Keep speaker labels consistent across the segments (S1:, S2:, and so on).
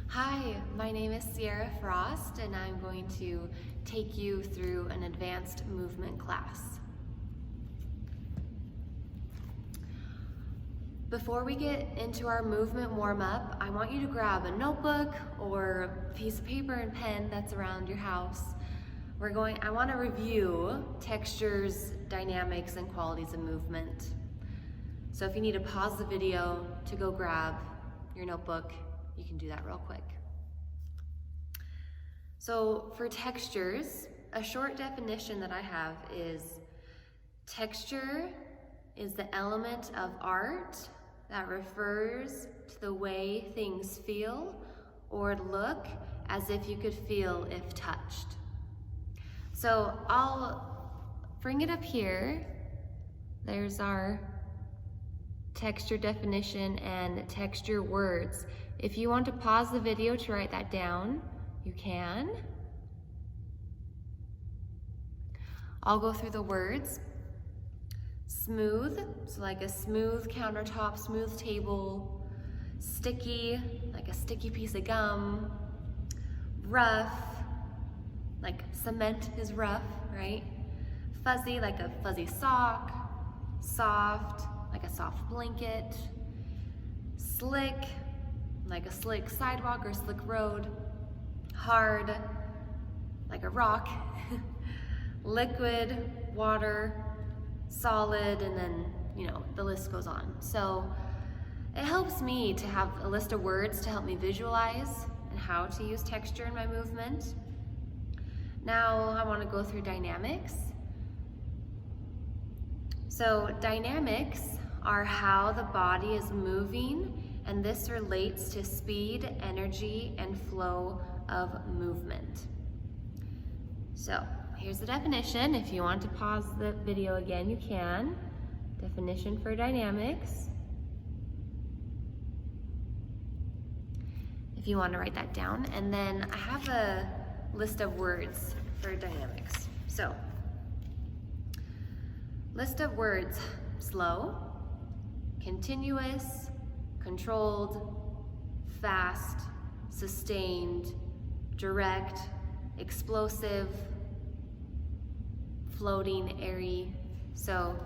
S1: Hi, my name is Sierra Frost and I'm going to take you through an advanced movement class. Before we get into our movement warm-up, I want you to grab a notebook or a piece of paper and pen that's around your house. I want to review textures, dynamics, and qualities of movement. So if you need to pause the video to go grab your notebook, you can do that real quick. So for textures, a short definition that I have is texture is the element of art that refers to the way things feel or look as if you could feel if touched. So I'll bring it up here. There's our texture definition and texture words. If you want to pause the video to write that down, you can. I'll go through the words. Smooth, so like a smooth countertop, smooth table. Sticky, like a sticky piece of gum. Rough, like cement is rough, right? Fuzzy, like a fuzzy sock. Soft, like a soft blanket. Slick, like a slick sidewalk or slick road. Hard, like a rock. Liquid, water. Solid, and then, the list goes on. So it helps me to have a list of words to help me visualize and how to use texture in my movement. Now I want to go through dynamics. So dynamics are how the body is moving, and this relates to speed, energy, and flow of movement. So here's the definition. If you want to pause the video again, you can. Definition for dynamics. If you want to write that down. And then I have a list of words for dynamics. So, list of words: slow, continuous, controlled, fast, sustained, direct, explosive, floating, airy. So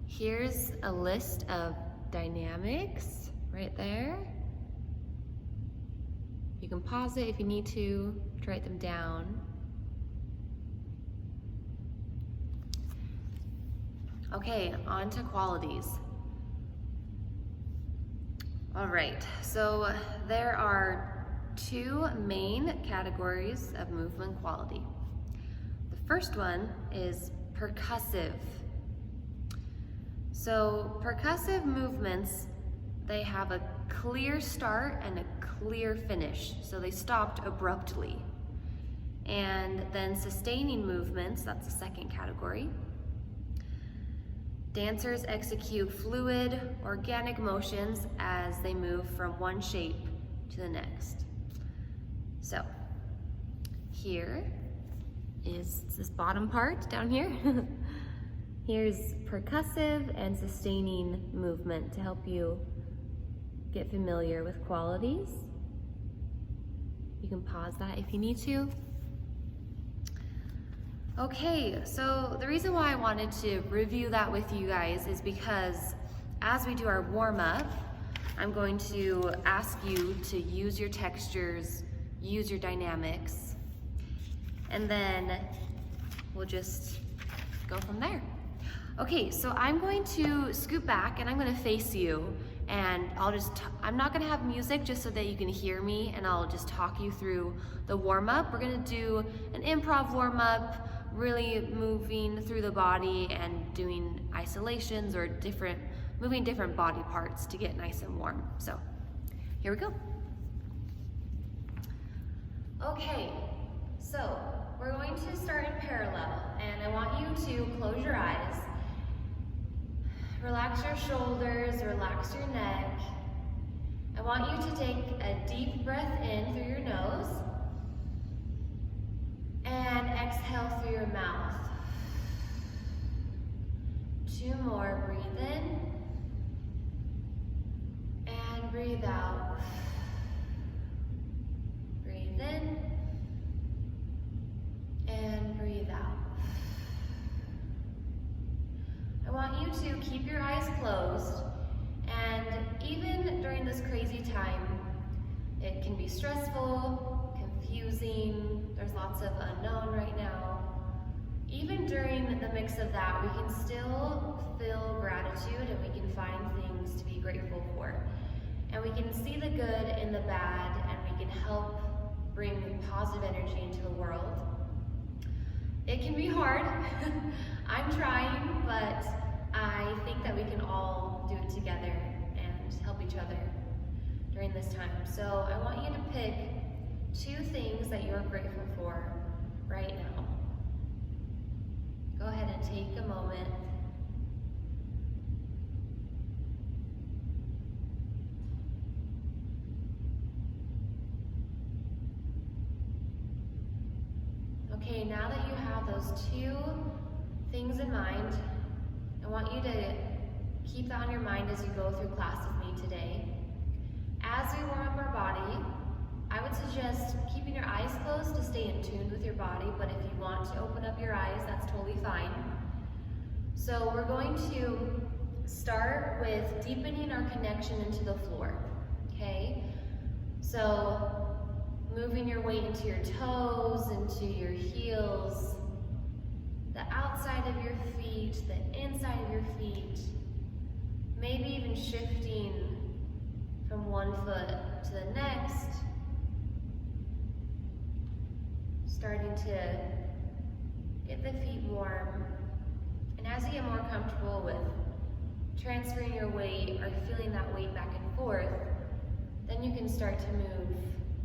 S1: here's a list of dynamics right there. You can pause it if you need to write them down. Okay, on to qualities. All right, so there are two main categories of movement quality. The first one is percussive. So percussive movements, they have a clear start and a clear finish. So they stopped abruptly. And then sustaining movements, that's the second category. Dancers execute fluid, organic motions as they move from one shape to the next. So here is this bottom part down here. Here's percussive and sustaining movement to help you get familiar with qualities. You can pause that if you need to. Okay, so the reason why I wanted to review that with you guys is because as we do our warm-up, I'm going to ask you to use your textures, use your dynamics, and then we'll just go from there. Okay, so I'm going to scoot back and I'm going to face you, and I'm not going to have music just so that you can hear me, and I'll just talk you through the warm-up. We're going to do an improv warm-up, really moving through the body and doing isolations or moving different body parts to get nice and warm. So here we go. Okay, so we're going to start in parallel, and I want you to close your eyes, relax your shoulders, relax your neck. I want you to take a deep breath in through your nose and exhale through your mouth. 2 more, breathe in and breathe out. time. It can be stressful, confusing, there's lots of unknown right now. Even during the mix of that, we can still feel gratitude and we can find things to be grateful for. And we can see the good in the bad, and we can help bring positive energy into the world. It can be hard. I'm trying, but I think that we can all do it together and help each other during this time. So I want you to pick 2 things that you're grateful for right now. Go ahead and take a moment. Okay, now that you have those 2 things in mind, I want you to keep that on your mind as you go through class with me today. As we warm up our body, I would suggest keeping your eyes closed to stay in tune with your body, but if you want to open up your eyes, that's totally fine. So we're going to start with deepening our connection into the floor, okay? So moving your weight into your toes, into your heels, the outside of your feet, the inside of your feet, maybe even shifting from one foot to the next, starting to get the feet warm. And as you get more comfortable with transferring your weight or feeling that weight back and forth, then you can start to move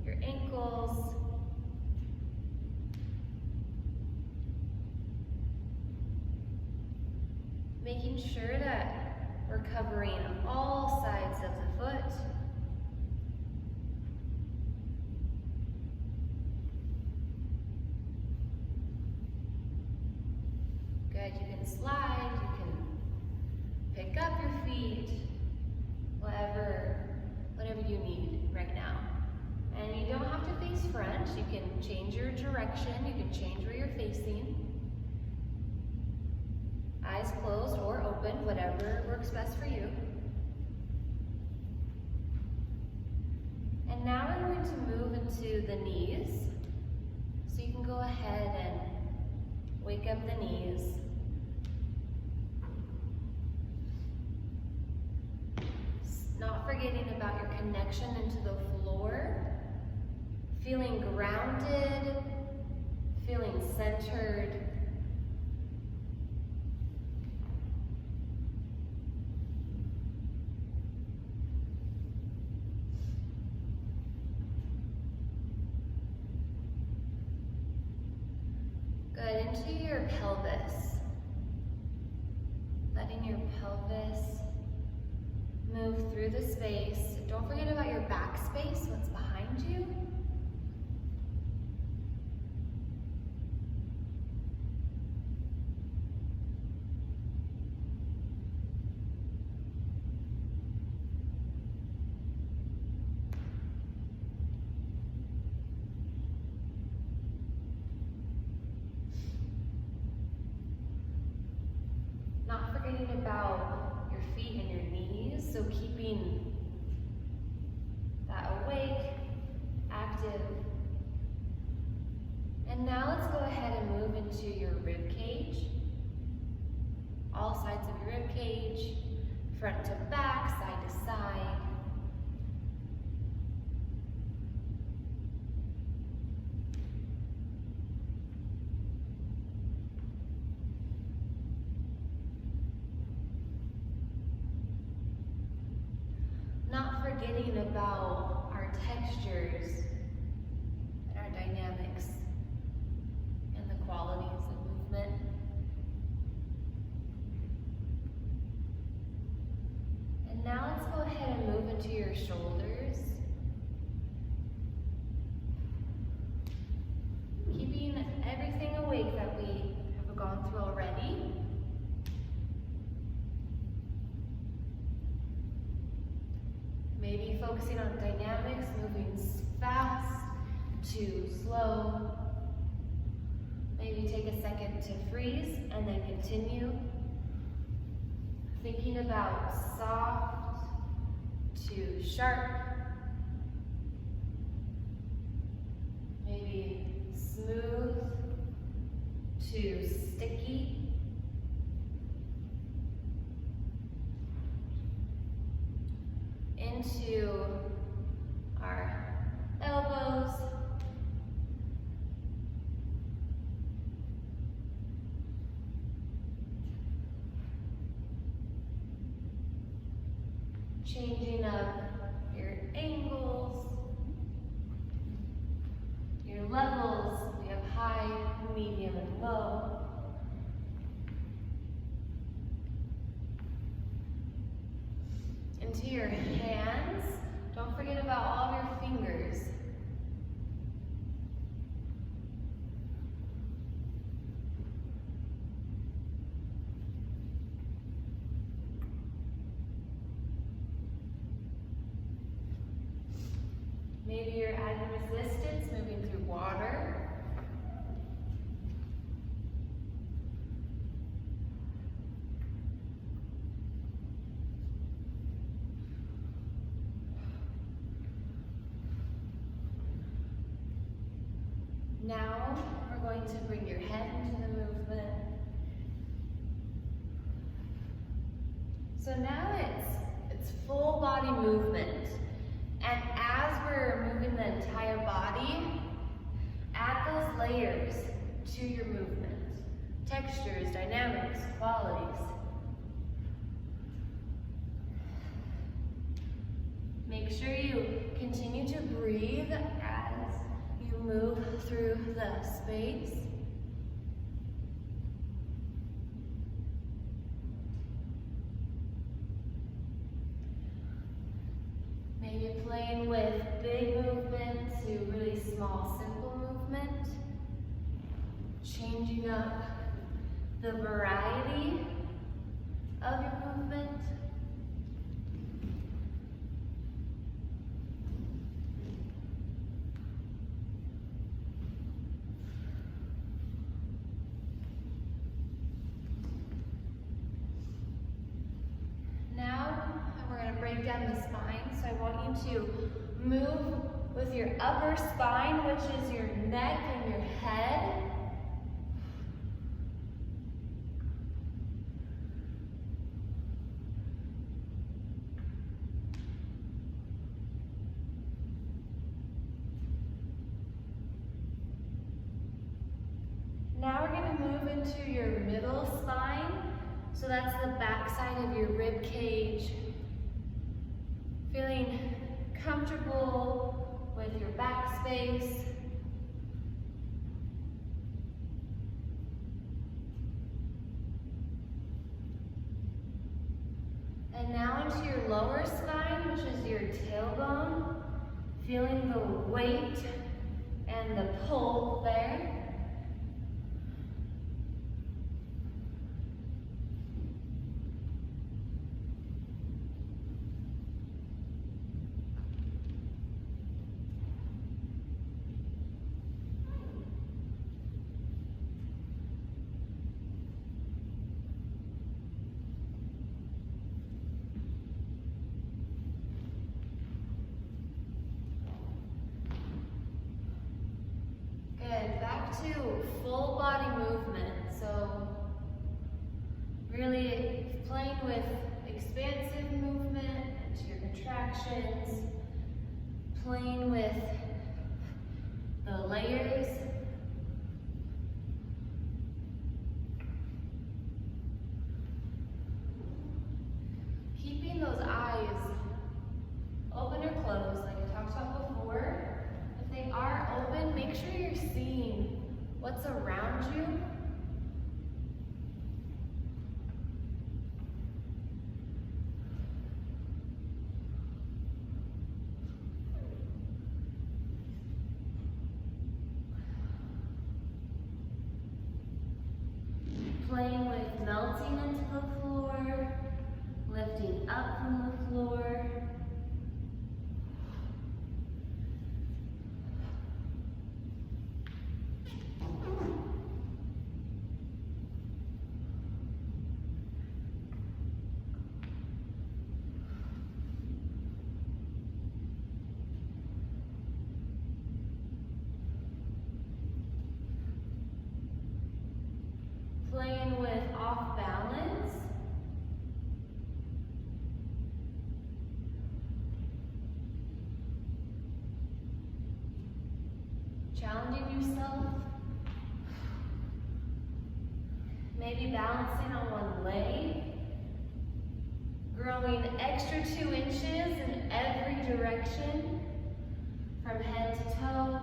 S1: your ankles, making sure that we're covering all sides of the foot. Good, you can slide, you can pick up your feet, whatever you need right now. And you don't have to face front, you can change your direction, you can change where you're facing. Eyes closed or open, whatever works best for you. And now we're going to move into the knees. So you can go ahead and wake up the knees. Not forgetting about your connection into the floor. Feeling grounded, feeling centered. Good, into your pelvis. Letting your pelvis move through the space. Don't forget about your back space, what's behind you. Not forgetting about your feet and your knees, so keeping that awake, active. And now let's go ahead and move into your rib cage. All sides of your rib cage, front to back, side to side. Not forgetting about our textures and our dynamics and the qualities of movement. And now let's go ahead and move into your shoulders. Keeping everything awake that we have gone through already. Maybe focusing on dynamics, moving fast to slow. Maybe take a second to freeze and then continue. Thinking about soft to sharp. maybe smooth to sticky. Into our elbows. Changing up your angles, your levels. We have high, medium, and low. Into your hands. Don't forget about all of your fingers. Maybe you're adding resistance, moving through water. Now we're going to bring your head into the movement. So now it's full body movement. And as we're moving the entire body, add those layers to your movement. Textures, dynamics, qualities. Make sure you continue to breathe as you move through the space. Maybe playing with big movement to really small, simple movement. Changing up the variety of your movement. Break down the spine, so I want you to move with your upper spine, which is your neck and your head. Now we're going to move into your middle spine, so that's the back side of your rib cage. Feeling comfortable with your back space. And now into your lower spine, which is your tailbone. Feeling the weight and the pull there. Back to full body movement. So really playing with expansive movement into your contractions, playing with the layers. Keeping those eyes open or closed like I talked about before. If they are open, make sure you're seeing what's around you. Playing with melting into the floor, lifting up from the floor. challenging yourself. Maybe balancing on one leg. Growing extra 2 inches in every direction from head to toe.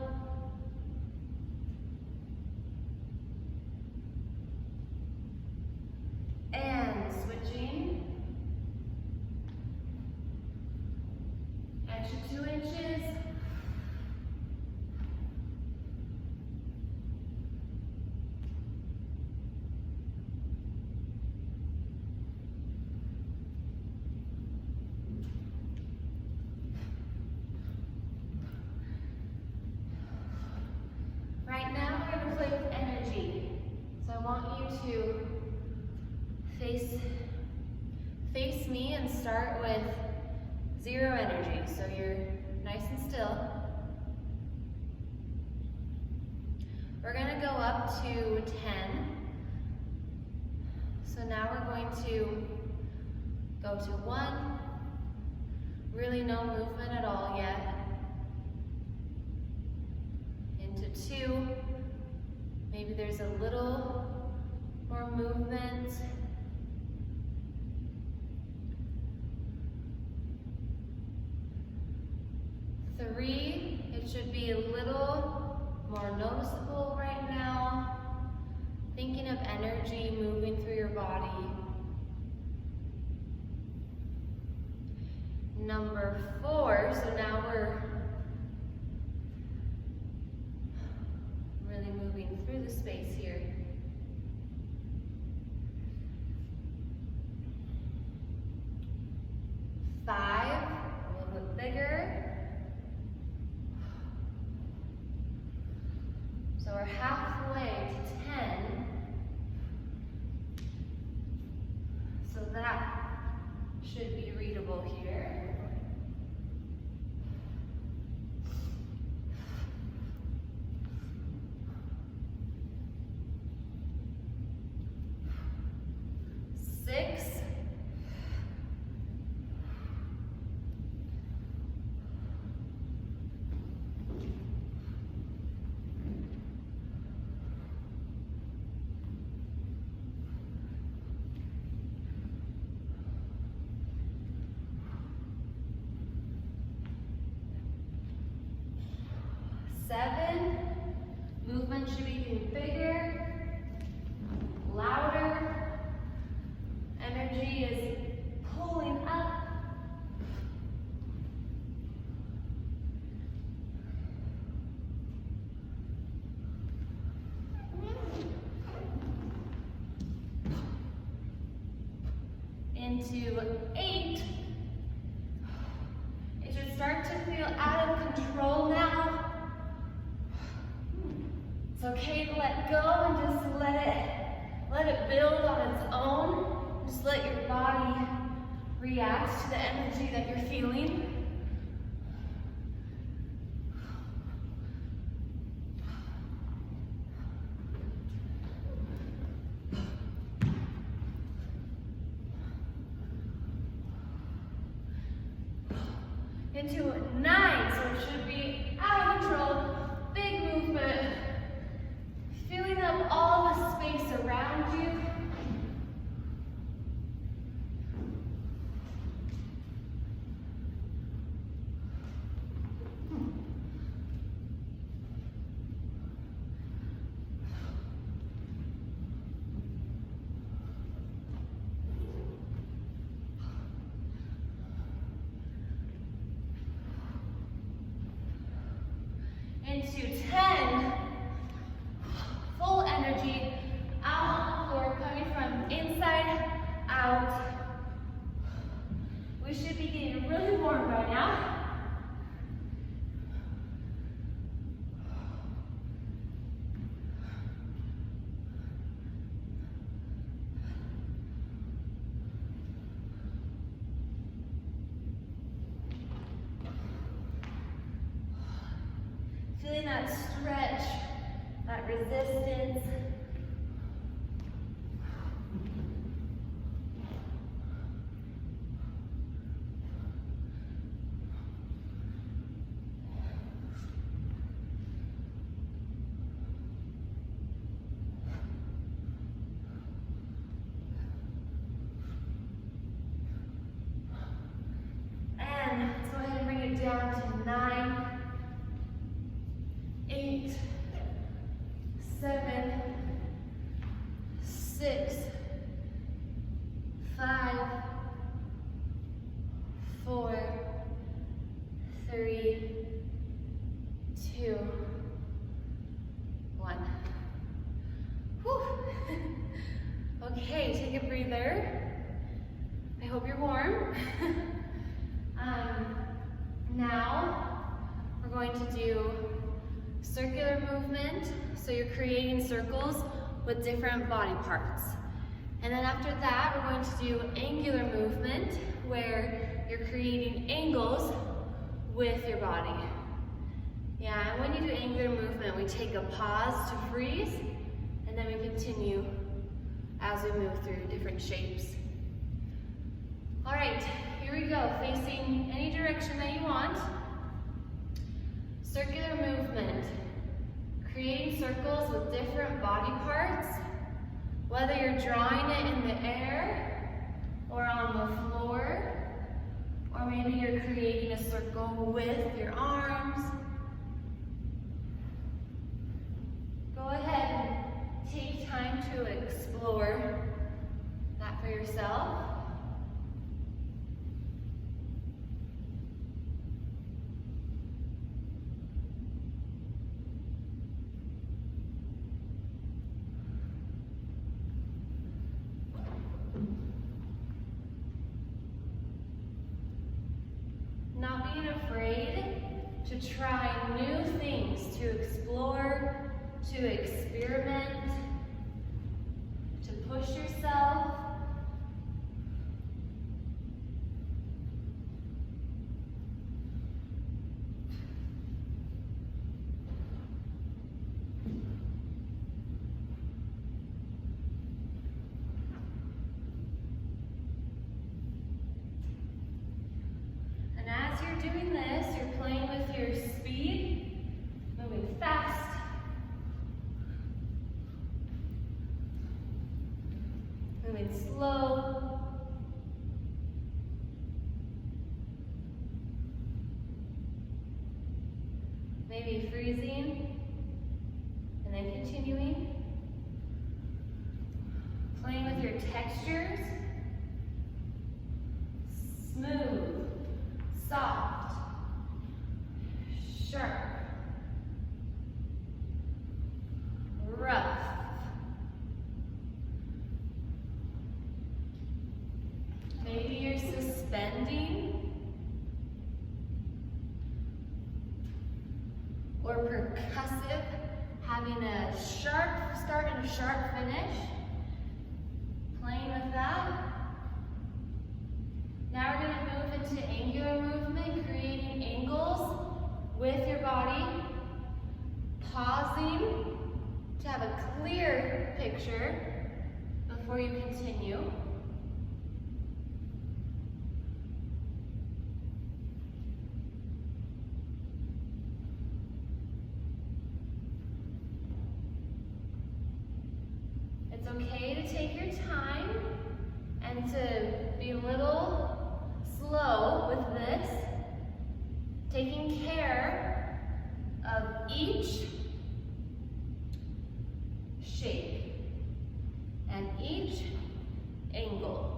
S1: And switching. Extra 2 inches. Right now we're going to play with energy. So I want you to face me and start with 0 energy. So you're nice and still. We're going to go up to 10. So now we're going to go to 1. Really no movement at all yet. Into 2. Maybe there's a little more movement. 3, it should be a little more noticeable right now. Thinking of energy moving through your body. Number 4, so now we're really moving through the space here. 5, a little bit bigger. So we're halfway to 10. So that should be readable here. 6. 7, movement should be getting bigger, louder. Energy is pulling up. 8. It should start to feel out of control now. It's okay to let go and just let it build on its own. Just let your body react to the energy that you're feeling. Into 9, so it should be out of control, big movement, filling up all the space around you. Into 10, full energy, out on the floor, coming from inside out. We should be getting really warm by now. Feeling that stretch, that resistance. going to do circular movement, so you're creating circles with different body parts. And then after that, we're going to do angular movement, where you're creating angles with your body. Yeah, and when you do angular movement, we take a pause to freeze, and then we continue as we move through different shapes. All right, here we go, facing any direction that you want. Circular movement, creating circles with different body parts, whether you're drawing it in the air or on the floor, or maybe you're creating a circle with your arms. Go ahead and take time to explore that for yourself. Not being afraid to try new things, to explore, to experiment, to push yourself. As you're doing this, you're playing with your speed, moving fast, moving slow, maybe freezing, and then continuing, playing with your textures, smooth, soft, sharp, rough, maybe you're suspending or percussive, having a sharp start and a sharp finish, playing with that. Now we're going to move into angular movement, creating angles with your body, pausing to have a clear picture before you continue. It's okay to take your time and to be a little slow with this, taking care of each shape and each angle.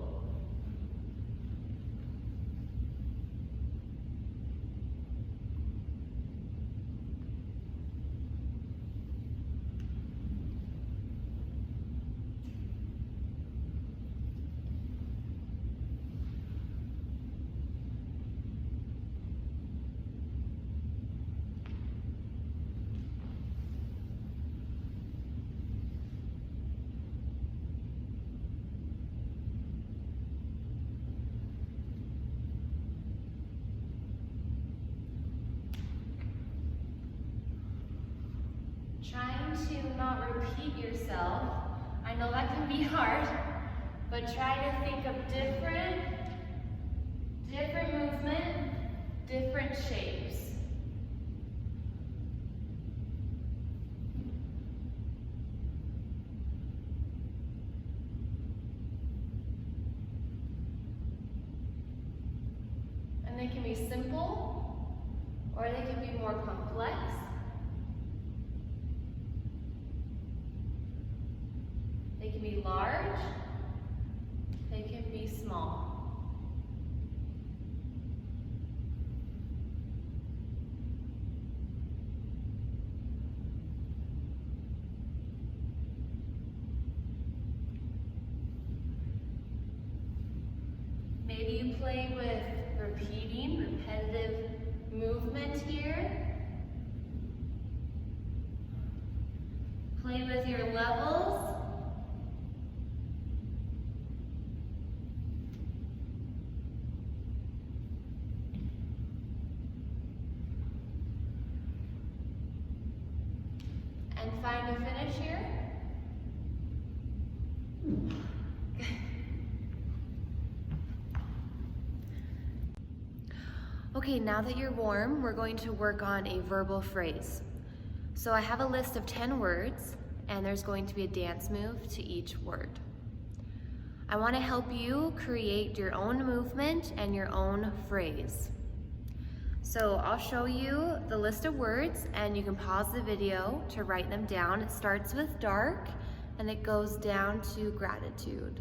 S1: Trying to not repeat yourself. I know that can be hard, but try to think of different movement, different shapes. And they can be simple, or they can be more complex. They can be large, they can be small. Maybe you play with repetitive movement here, Play with your levels. And find a finish here. Okay, now that you're warm, we're going to work on a verbal phrase. So I have a list of 10 words, and there's going to be a dance move to each word. I want to help you create your own movement and your own phrase. So I'll show you the list of words, and you can pause the video to write them down. It starts with dark, and it goes down to gratitude.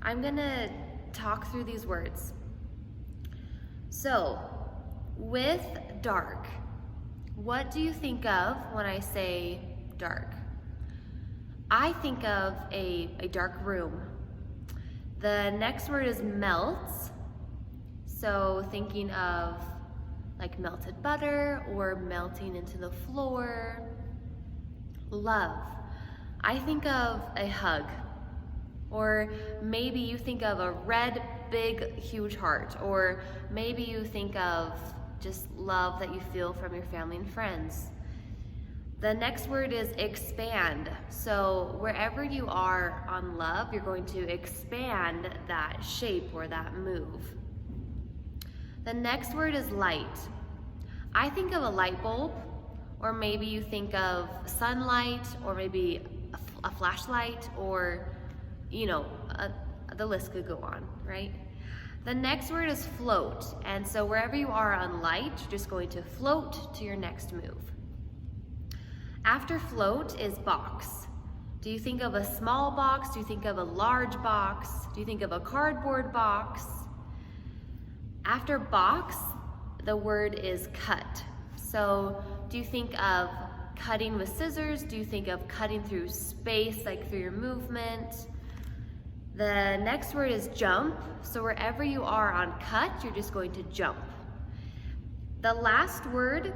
S1: I'm gonna talk through these words. So, with dark, what do you think of when I say dark? I think of a dark room. The next word is melts. So thinking of like melted butter or melting into the floor. Love. I think of a hug. Or maybe you think of a red, big, huge heart. Or maybe you think of just love that you feel from your family and friends. The next word is expand. So wherever you are on love, you're going to expand that shape or that move. The next word is light. I think of a light bulb, or maybe you think of sunlight, or maybe a flashlight, or the list could go on, right? The next word is float. And so wherever you are on light, you're just going to float to your next move. After float is box. Do you think of a small box? Do you think of a large box? Do you think of a cardboard box? After box, the word is cut. So do you think of cutting with scissors? Do you think of cutting through space, like through your movement? The next word is jump. So wherever you are on cut, you're just going to jump. The last word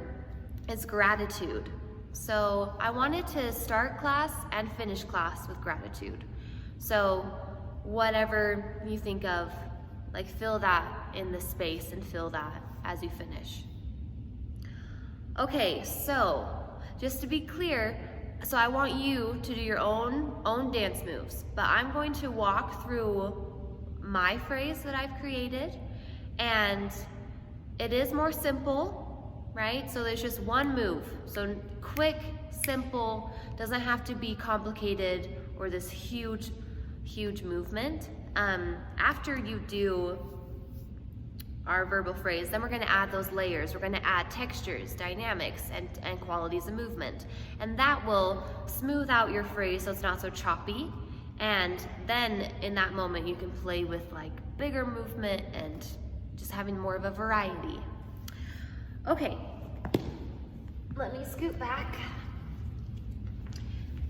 S1: is gratitude. So I wanted to start class and finish class with gratitude. So whatever you think of, like fill that in the space and fill that as you finish. Okay, so just to be clear, so I want you to do your own dance moves, but I'm going to walk through my phrase that I've created, and it is more simple, right? So there's just one move. So quick, simple, doesn't have to be complicated or this huge movement. After you do our verbal phrase, then we're going to add those layers. We're going to add textures, dynamics, and qualities of movement. And that will smooth out your phrase so it's not so choppy. And then in that moment, you can play with like bigger movement and just having more of a variety. Okay, let me scoot back.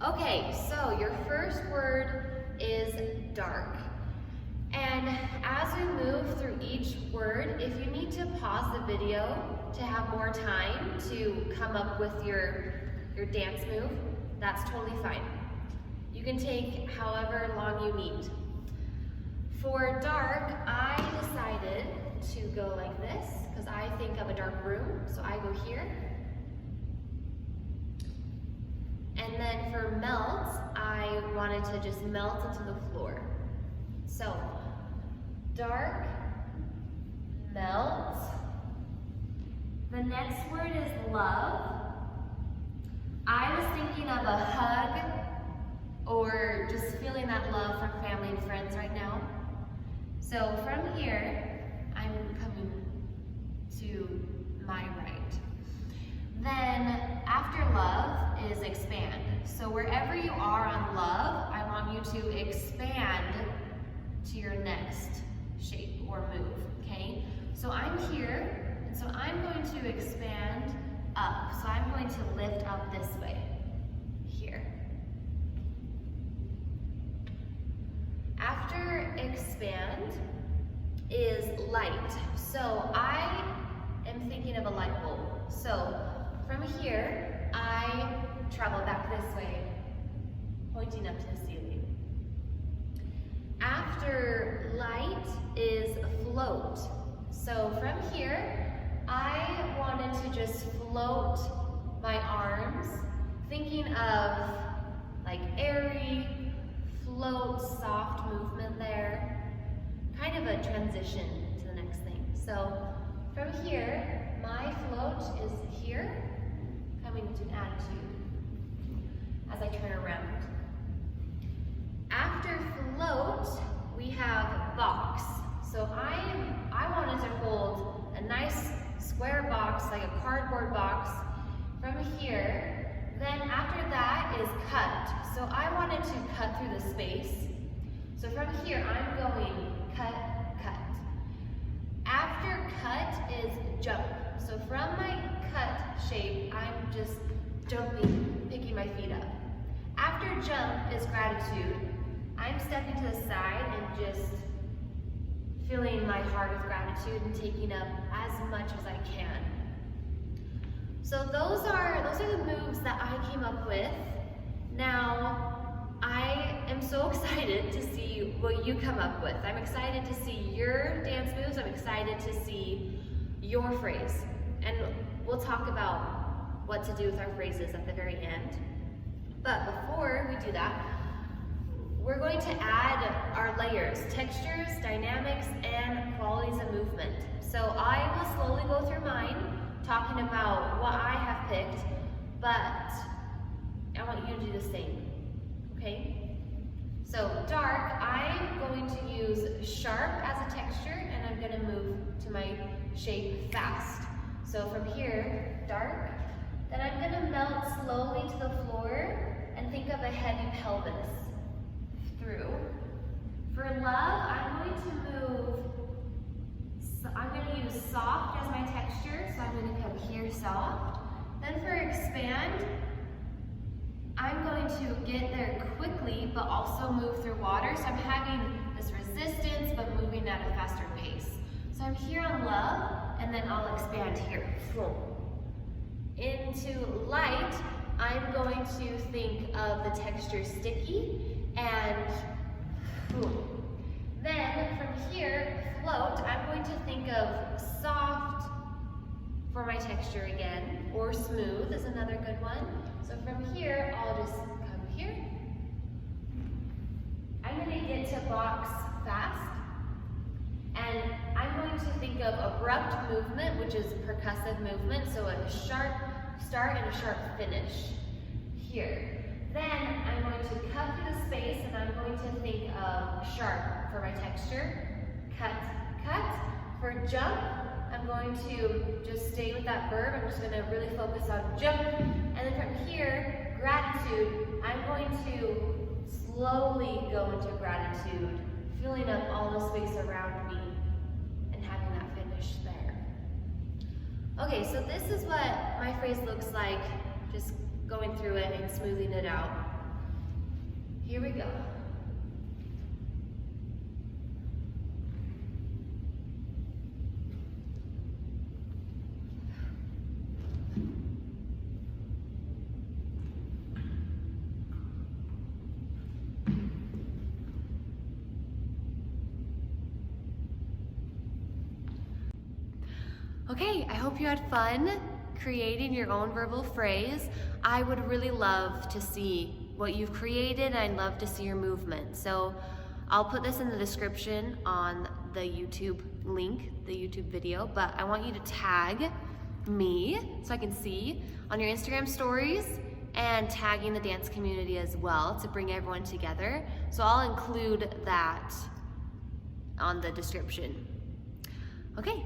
S1: Okay, so your first word is dark. And as we move through each word, if you need to pause the video to have more time to come up with your dance move, that's totally fine. You can take however long you need. For dark, I decided to go like this because I think of a dark room, so I go here. And then for melt, I wanted to just melt into the floor. So, dark, melt. The next word is love. I was thinking of a hug or just feeling that love from family and friends right now. So from here, I'm coming to my right. Then after love is expand. So wherever you are on love, I want you to expand to your next shape or move, okay? So I'm here, and so I'm going to expand up. So I'm going to lift up this way, here. After expand is light. So I am thinking of a light bulb. So from travel back this way, pointing up to the ceiling. After light is float. So from here, I wanted to just float my arms, thinking of like airy, float, soft movement there, kind of a transition to the next thing. So from here, my float is here, coming to an attitude as I turn around. After float, we have box. So I wanted to hold a nice square box, like a cardboard box, from here. Then after that is cut. So I wanted to cut through the space. So from here, I'm going cut, cut. After cut is jump. So from my cut shape, I'm just jumping, picking my feet up. After jump is gratitude. I'm stepping to the side and just filling my heart with gratitude and taking up as much as I can. So those are the moves that I came up with. Now, I am so excited to see what you come up with. I'm excited to see your dance moves. I'm excited to see your phrase. And we'll talk about what to do with our phrases at the very end. But before we do that, we're going to add our layers, textures, dynamics, and qualities of movement. So I will slowly go through mine, talking about what I have picked, but I want you to do the same, okay? So dark, I'm going to use sharp as a texture, and I'm gonna move to my shape fast. So from here, dark, then I'm gonna melt slowly to the floor and think of a heavy pelvis. Through. For love, I'm going to use soft as my texture, so I'm going to come here soft. Then for expand, I'm going to get there quickly, but also move through water. So I'm having this resistance, but moving at a faster pace. So I'm here on love, and then I'll expand here. Into light, I'm going to think of the texture sticky, and then from here, float, I'm going to think of soft for my texture again, or smooth is another good one. So from here, I'll just come here. I'm going to get to box fast, and I'm going to think of abrupt movement, which is percussive movement, so a sharp start and a sharp finish here. Then I'm going to cut through the space, and I'm going to think of sharp for my texture. Cut, cut. For jump, I'm going to just stay with that verb. I'm just going to really focus on jump. And then from here, gratitude, I'm going to slowly go into gratitude, filling up all the space around me and having that finish there. Okay, so this is what my phrase looks like, just going through it and smoothing it out. Here we go. Okay, I hope you had fun creating your own verbal phrase. I would really love to see what you've created, and I'd love to see your movement. So I'll put this in the description on the YouTube link, the YouTube video, but I want you to tag me so I can see on your Instagram stories, and tagging the dance community as well to bring everyone together. So I'll include that on the description. Okay.